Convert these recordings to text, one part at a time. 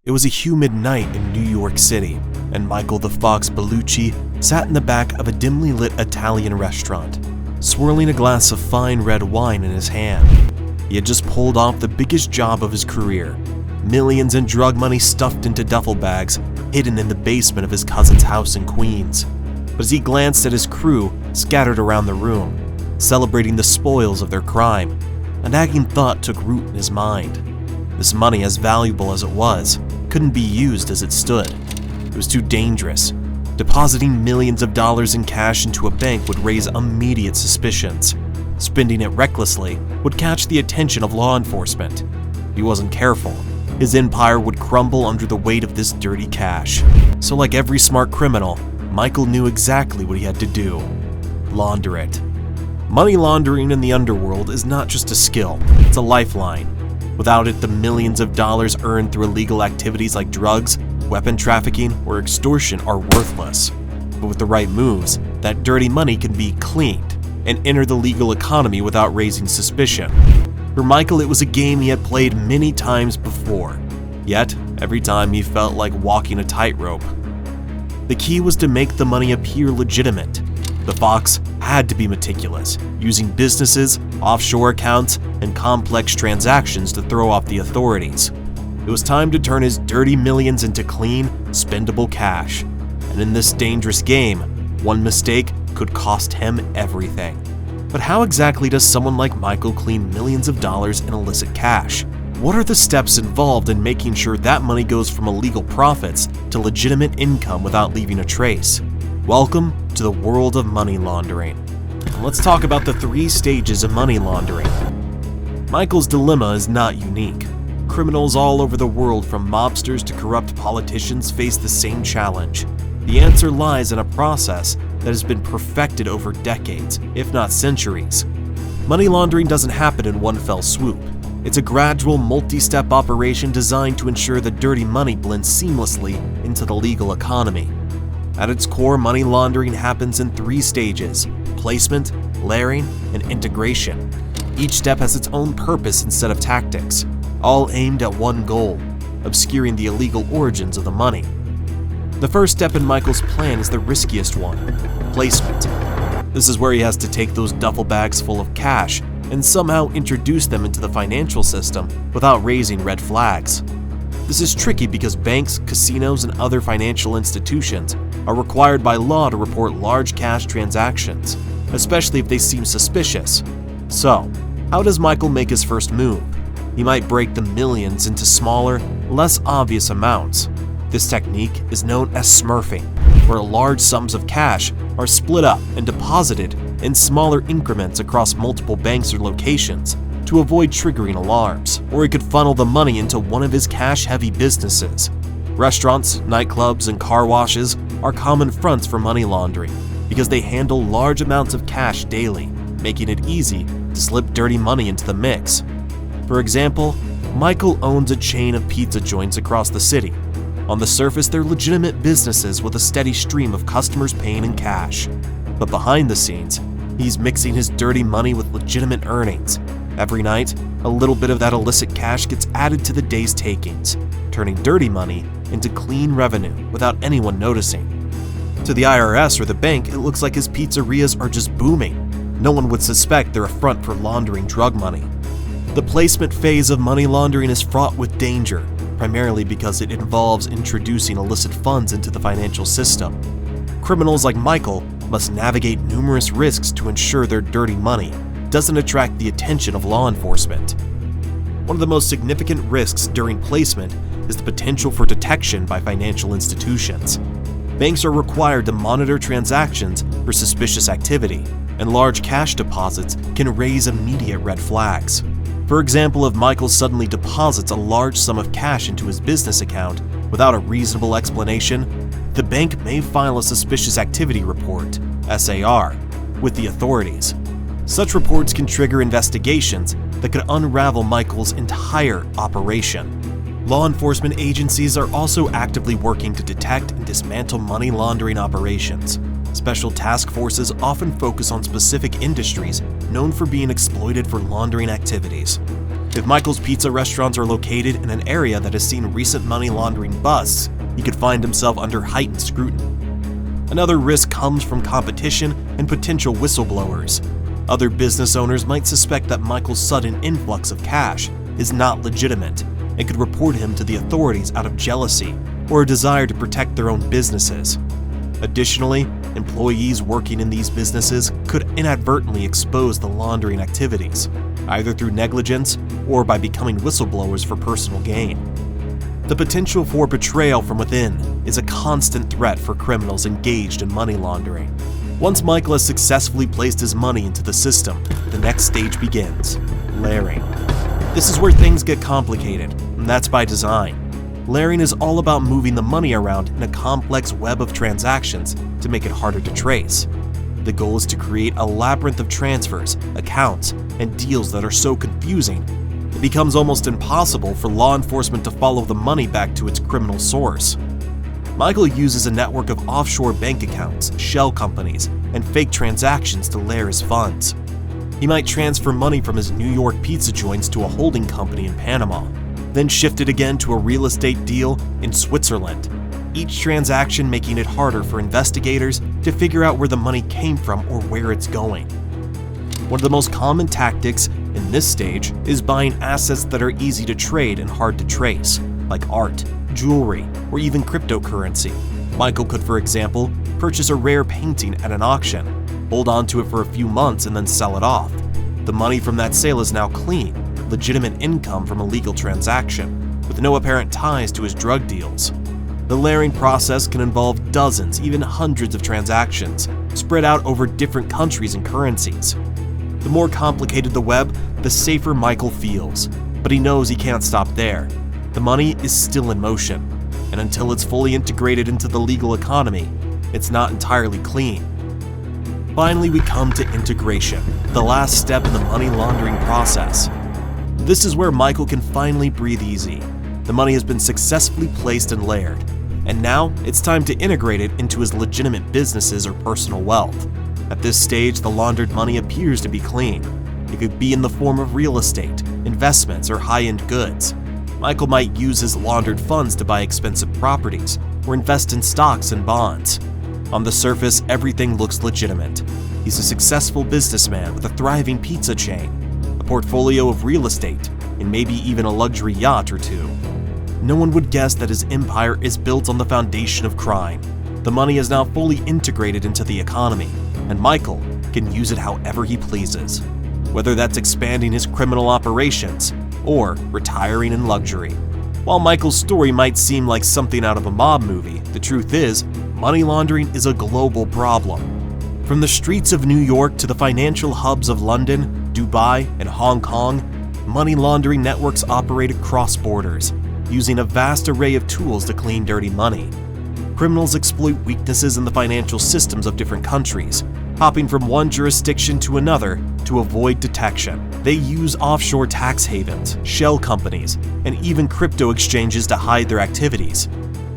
It was a humid night in New York City, and Michael the Fox Bellucci sat in the back of a dimly lit Italian restaurant, swirling a glass of fine red wine in his hand. He had just pulled off the biggest job of his career, millions in drug money stuffed into duffel bags, hidden in the basement of his cousin's house in Queens. But as he glanced at his crew scattered around the room, celebrating the spoils of their crime, a nagging thought took root in his mind. This money, as valuable as it was, couldn't be used as it stood. It was too dangerous. Depositing millions of dollars in cash into a bank would raise immediate suspicions. Spending it recklessly would catch the attention of law enforcement. If he wasn't careful, his empire would crumble under the weight of this dirty cash. So like every smart criminal, Michael knew exactly what he had to do: launder it. Money laundering in the underworld is not just a skill, it's a lifeline. Without it, the millions of dollars earned through illegal activities like drugs, weapon trafficking, or extortion are worthless. But with the right moves, that dirty money can be cleaned and enter the legal economy without raising suspicion. For Michael, it was a game he had played many times before, yet every time he felt like walking a tightrope. The key was to make the money appear legitimate. The Fox had to be meticulous, using businesses, offshore accounts, and complex transactions to throw off the authorities. It was time to turn his dirty millions into clean, spendable cash. And in this dangerous game, one mistake could cost him everything. But how exactly does someone like Michael clean millions of dollars in illicit cash? What are the steps involved in making sure that money goes from illegal profits to legitimate income without leaving a trace? Welcome to the world of money laundering. And let's talk about the 3 stages of money laundering. Michael's dilemma is not unique. Criminals all over the world, from mobsters to corrupt politicians, face the same challenge. The answer lies in a process that has been perfected over decades, if not centuries. Money laundering doesn't happen in one fell swoop. It's a gradual, multi-step operation designed to ensure the dirty money blends seamlessly into the legal economy. At its core, money laundering happens in 3 stages: placement, layering, and integration. Each step has its own purpose and set of tactics, all aimed at one goal: obscuring the illegal origins of the money. The first step in Michael's plan is the riskiest one: placement. This is where he has to take those duffel bags full of cash and somehow introduce them into the financial system without raising red flags. This is tricky because banks, casinos, and other financial institutions are required by law to report large cash transactions, especially if they seem suspicious. So, how does Michael make his first move? He might break the millions into smaller, less obvious amounts. This technique is known as smurfing, where large sums of cash are split up and deposited in smaller increments across multiple banks or locations to avoid triggering alarms. Or he could funnel the money into one of his cash-heavy businesses. Restaurants, nightclubs, and car washes are common fronts for money laundering because they handle large amounts of cash daily, making it easy to slip dirty money into the mix. For example, Michael owns a chain of pizza joints across the city. On the surface, they're legitimate businesses with a steady stream of customers paying in cash. But behind the scenes, he's mixing his dirty money with legitimate earnings. Every night, a little bit of that illicit cash gets added to the day's takings, turning dirty money into clean revenue without anyone noticing. To the IRS or the bank, it looks like his pizzerias are just booming. No one would suspect they're a front for laundering drug money. The placement phase of money laundering is fraught with danger, primarily because it involves introducing illicit funds into the financial system. Criminals like Michael must navigate numerous risks to ensure their dirty money doesn't attract the attention of law enforcement. One of the most significant risks during placement is the potential for detection by financial institutions. Banks are required to monitor transactions for suspicious activity, and large cash deposits can raise immediate red flags. For example, if Michael suddenly deposits a large sum of cash into his business account without a reasonable explanation, the bank may file a suspicious activity report, SAR, with the authorities. Such reports can trigger investigations that could unravel Michael's entire operation. Law enforcement agencies are also actively working to detect and dismantle money laundering operations. Special task forces often focus on specific industries known for being exploited for laundering activities. If Michael's pizza restaurants are located in an area that has seen recent money laundering busts, he could find himself under heightened scrutiny. Another risk comes from competition and potential whistleblowers. Other business owners might suspect that Michael's sudden influx of cash is not legitimate and could report him to the authorities out of jealousy or a desire to protect their own businesses. Additionally, employees working in these businesses could inadvertently expose the laundering activities, either through negligence or by becoming whistleblowers for personal gain. The potential for betrayal from within is a constant threat for criminals engaged in money laundering. Once Michael has successfully placed his money into the system, the next stage begins: layering. This is where things get complicated, and that's by design. Layering is all about moving the money around in a complex web of transactions to make it harder to trace. The goal is to create a labyrinth of transfers, accounts, and deals that are so confusing, it becomes almost impossible for law enforcement to follow the money back to its criminal source. Michael uses a network of offshore bank accounts, shell companies, and fake transactions to layer his funds. He might transfer money from his New York pizza joints to a holding company in Panama, then shift it again to a real estate deal in Switzerland, each transaction making it harder for investigators to figure out where the money came from or where it's going. One of the most common tactics in this stage is buying assets that are easy to trade and hard to trace, like art, jewelry, or even cryptocurrency. Michael could, for example, purchase a rare painting at an auction, hold on to it for a few months, and then sell it off. The money from that sale is now clean, legitimate income from a legal transaction, with no apparent ties to his drug deals. The layering process can involve dozens, even hundreds of transactions, spread out over different countries and currencies. The more complicated the web, the safer Michael feels, but he knows he can't stop there. The money is still in motion, and until it's fully integrated into the legal economy, it's not entirely clean. Finally, we come to integration, the last step in the money laundering process. This is where Michael can finally breathe easy. The money has been successfully placed and layered, and now it's time to integrate it into his legitimate businesses or personal wealth. At this stage, the laundered money appears to be clean. It could be in the form of real estate, investments, or high-end goods. Michael might use his laundered funds to buy expensive properties or invest in stocks and bonds. On the surface, everything looks legitimate. He's a successful businessman with a thriving pizza chain, a portfolio of real estate, and maybe even a luxury yacht or two. No one would guess that his empire is built on the foundation of crime. The money is now fully integrated into the economy, and Michael can use it however he pleases, whether that's expanding his criminal operations or retiring in luxury. While Michael's story might seem like something out of a mob movie, the truth is, money laundering is a global problem. From the streets of New York to the financial hubs of London, Dubai, and Hong Kong, money laundering networks operate across borders, using a vast array of tools to clean dirty money. Criminals exploit weaknesses in the financial systems of different countries, hopping from one jurisdiction to another to avoid detection. They use offshore tax havens, shell companies, and even crypto exchanges to hide their activities.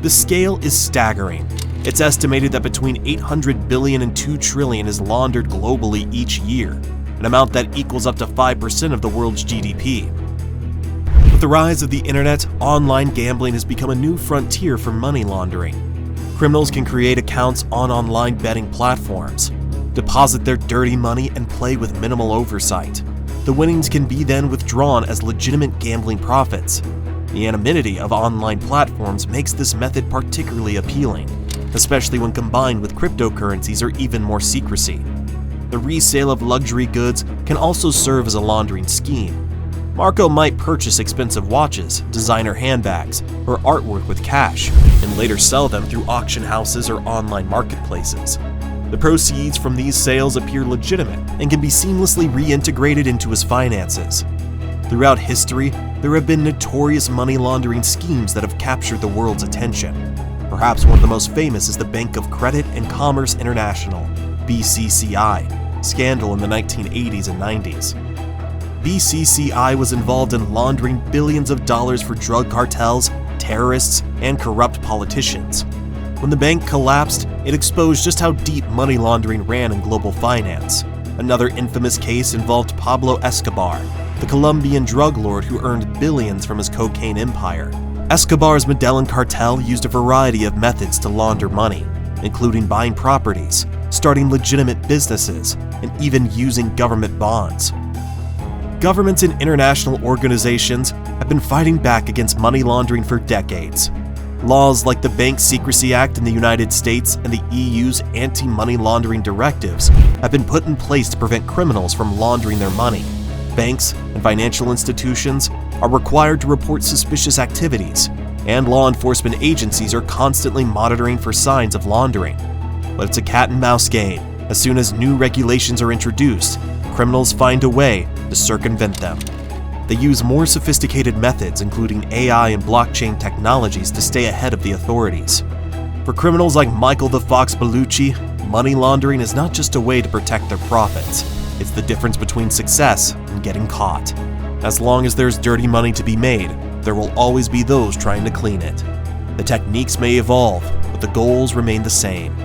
The scale is staggering. It's estimated that between 800 billion and 2 trillion is laundered globally each year, an amount that equals up to 5% of the world's GDP. With the rise of the internet, online gambling has become a new frontier for money laundering. Criminals can create accounts on online betting platforms, deposit their dirty money, and play with minimal oversight. The winnings can be then withdrawn as legitimate gambling profits. The anonymity of online platforms makes this method particularly appealing, especially when combined with cryptocurrencies or even more secrecy. The resale of luxury goods can also serve as a laundering scheme. Marco might purchase expensive watches, designer handbags, or artwork with cash, and later sell them through auction houses or online marketplaces. The proceeds from these sales appear legitimate and can be seamlessly reintegrated into his finances. Throughout history, there have been notorious money laundering schemes that have captured the world's attention. Perhaps one of the most famous is the Bank of Credit and Commerce International, BCCI, scandal in the 1980s and 90s. BCCI was involved in laundering billions of dollars for drug cartels, terrorists, and corrupt politicians. When the bank collapsed, it exposed just how deep money laundering ran in global finance. Another infamous case involved Pablo Escobar, the Colombian drug lord who earned billions from his cocaine empire. Escobar's Medellin cartel used a variety of methods to launder money, including buying properties, starting legitimate businesses, and even using government bonds. Governments and international organizations have been fighting back against money laundering for decades. Laws like the Bank Secrecy Act in the United States and the EU's anti-money laundering directives have been put in place to prevent criminals from laundering their money. Banks and financial institutions are required to report suspicious activities, and law enforcement agencies are constantly monitoring for signs of laundering. But it's a cat-and-mouse game. As soon as new regulations are introduced, criminals find a way to circumvent them. They use more sophisticated methods, including AI and blockchain technologies, to stay ahead of the authorities. For criminals like Michael the Fox Bellucci, money laundering is not just a way to protect their profits. It's the difference between success and getting caught. As long as there's dirty money to be made, there will always be those trying to clean it. The techniques may evolve, but the goals remain the same: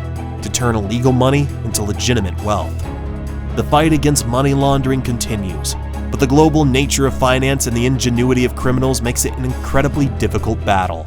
to turn illegal money into legitimate wealth. The fight against money laundering continues, but the global nature of finance and the ingenuity of criminals makes it an incredibly difficult battle.